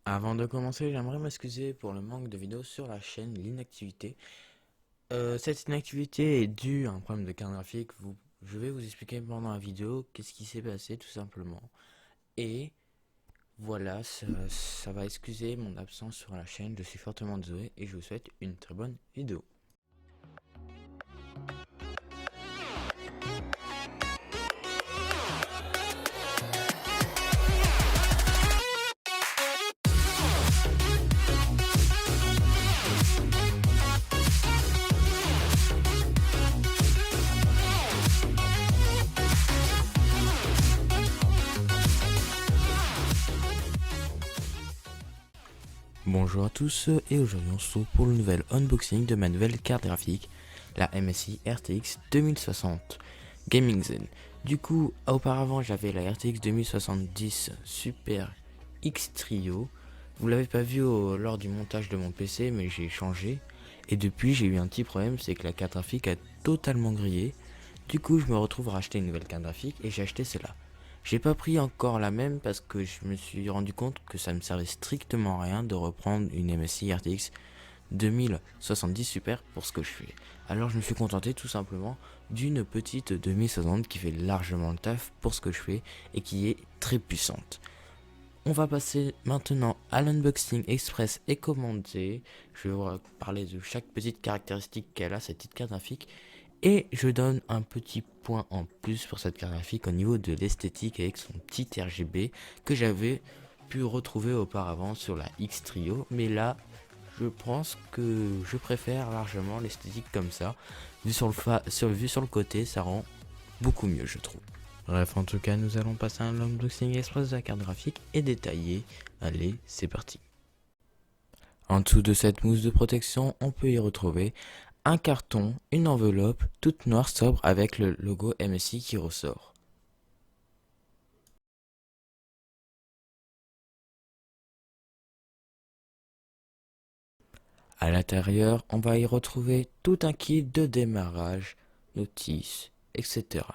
Avant de commencer, j'aimerais m'excuser pour le manque de vidéos sur la chaîne, l'inactivité. Cette inactivité est due à un problème de carte graphique. Je vais vous expliquer pendant la vidéo qu'est-ce qui s'est passé tout simplement. Et voilà, ça va excuser mon absence sur la chaîne. Je suis fortement désolé et je vous souhaite une très bonne vidéo. Bonjour à tous et aujourd'hui on se retrouve pour le nouvel unboxing de ma nouvelle carte graphique, la MSI RTX 2060 Gaming Zen. Du coup, auparavant j'avais la RTX 2070 Super X Trio. Vous l'avez pas vu lors du montage de mon PC, mais j'ai changé. Et depuis j'ai eu un petit problème, c'est que la carte graphique a totalement grillé. Du coup je me retrouve à racheter une nouvelle carte graphique et j'ai acheté celle-là. J'ai pas pris encore la même parce que je me suis rendu compte que ça me servait strictement à rien de reprendre une MSI RTX 2070 Super pour ce que je fais. Alors je me suis contenté tout simplement d'une petite 2060 qui fait largement le taf pour ce que je fais et qui est très puissante. On va passer maintenant à l'unboxing express et commandé. Je vais vous parler de chaque petite caractéristique qu'elle a, cette petite carte graphique. Et je donne un petit point en plus pour cette carte graphique au niveau de l'esthétique avec son petit RGB que j'avais pu retrouver auparavant sur la X Trio. Mais là, je pense que je préfère largement l'esthétique comme ça. Vu sur le côté, ça rend beaucoup mieux, je trouve. Bref, en tout cas, nous allons passer à un unboxing express de la carte graphique et détaillé. Allez, c'est parti. En dessous de cette mousse de protection, on peut y retrouver un carton, une enveloppe toute noire sobre avec le logo MSI qui ressort. À l'intérieur, on va y retrouver tout un kit de démarrage, notices, etc.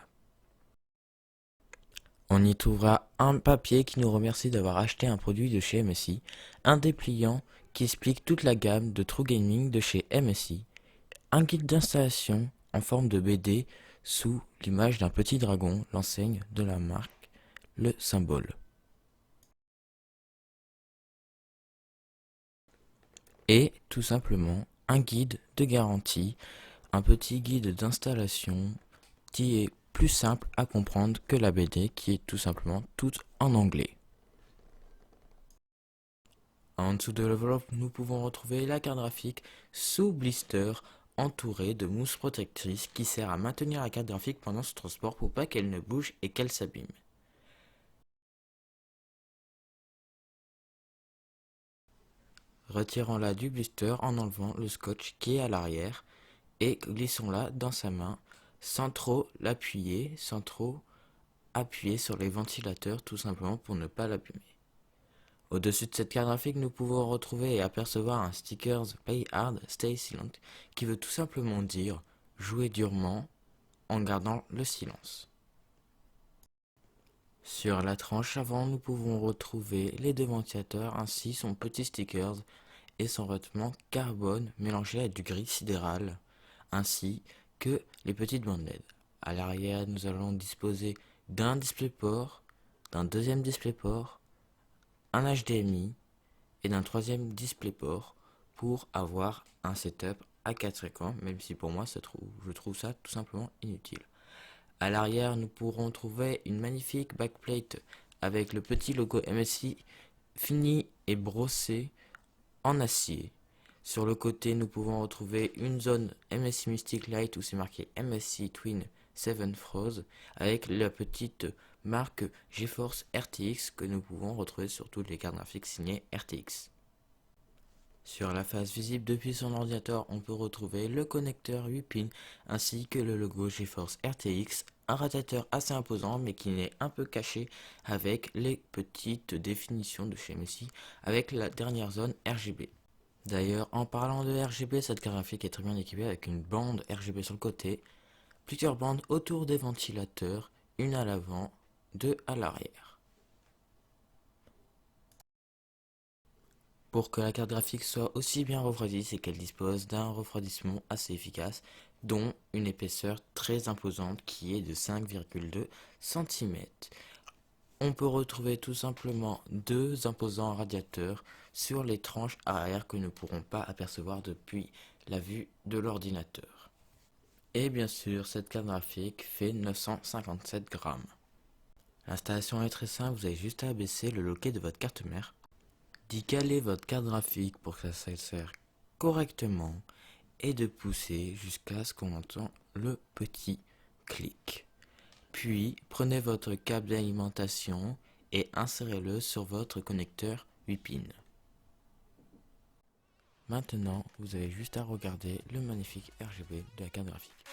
On y trouvera un papier qui nous remercie d'avoir acheté un produit de chez MSI, un dépliant qui explique toute la gamme de True Gaming de chez MSI, un guide d'installation en forme de BD sous l'image d'un petit dragon, l'enseigne de la marque, le symbole. Et tout simplement un guide de garantie, un petit guide d'installation qui est plus simple à comprendre que la BD qui est tout simplement toute en anglais. En dessous de l'enveloppe, nous pouvons retrouver la carte graphique sous blister entourée de mousse protectrice qui sert à maintenir la carte graphique pendant ce transport pour pas qu'elle ne bouge et qu'elle s'abîme. Retirons-la du blister en enlevant le scotch qui est à l'arrière et glissons-la dans sa main sans trop l'appuyer, sans trop appuyer sur les ventilateurs tout simplement pour ne pas l'abîmer. Au-dessus de cette carte graphique, nous pouvons retrouver et apercevoir un sticker Play Hard, Stay Silent qui veut tout simplement dire jouer durement en gardant le silence. Sur la tranche avant, nous pouvons retrouver les deux ventilateurs ainsi son petit sticker et son revêtement carbone mélangé à du gris sidéral, ainsi que les petites bandes LED. À l'arrière, nous allons disposer d'un DisplayPort, d'un deuxième DisplayPort, un HDMI et d'un troisième DisplayPort pour avoir un setup à 4 écrans, même si pour moi je trouve ça tout simplement inutile. À l'arrière, nous pourrons trouver une magnifique backplate avec le petit logo MSI fini et brossé en acier. Sur le côté, nous pouvons retrouver une zone MSI Mystic Light où c'est marqué MSI Twin 7 Froze avec la petite marque GeForce RTX que nous pouvons retrouver sur toutes les cartes graphiques signées RTX. Sur la face visible depuis son ordinateur, on peut retrouver le connecteur 8 pins ainsi que le logo GeForce RTX, un radiateur assez imposant mais qui est un peu caché avec les petites définitions de chez MSI avec la dernière zone RGB. D'ailleurs, en parlant de RGB, cette carte graphique est très bien équipée avec une bande RGB sur le côté, plusieurs bandes autour des ventilateurs, une à l'avant, deux à l'arrière. Pour que la carte graphique soit aussi bien refroidie, c'est qu'elle dispose d'un refroidissement assez efficace, dont une épaisseur très imposante qui est de 5,2 cm. On peut retrouver tout simplement deux imposants radiateurs sur les tranches arrière que nous ne pourrons pas apercevoir depuis la vue de l'ordinateur. Et bien sûr, cette carte graphique fait 957 grammes. L'installation est très simple, vous avez juste à abaisser le loquet de votre carte mère, d'y caler votre carte graphique pour que ça s'insère correctement et de pousser jusqu'à ce qu'on entend le petit clic. Puis, prenez votre câble d'alimentation et insérez-le sur votre connecteur 8 pins. Maintenant, vous avez juste à regarder le magnifique RGB de la carte graphique.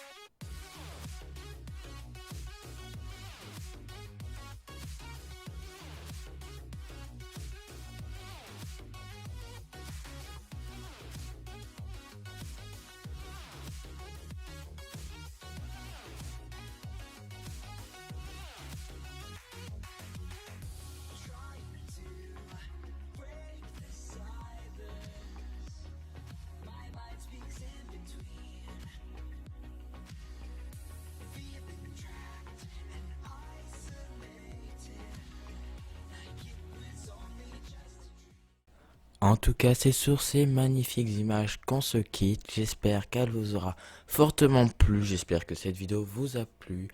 En tout cas, c'est sur ces magnifiques images qu'on se quitte. J'espère qu'elle vous aura fortement plu. J'espère que cette vidéo vous a plu.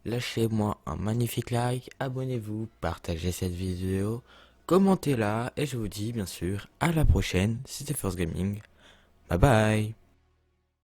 Lâchez-moi un magnifique like, abonnez-vous, partagez cette vidéo, commentez-la et je vous dis bien sûr à la prochaine. C'était Force Gaming. Bye bye.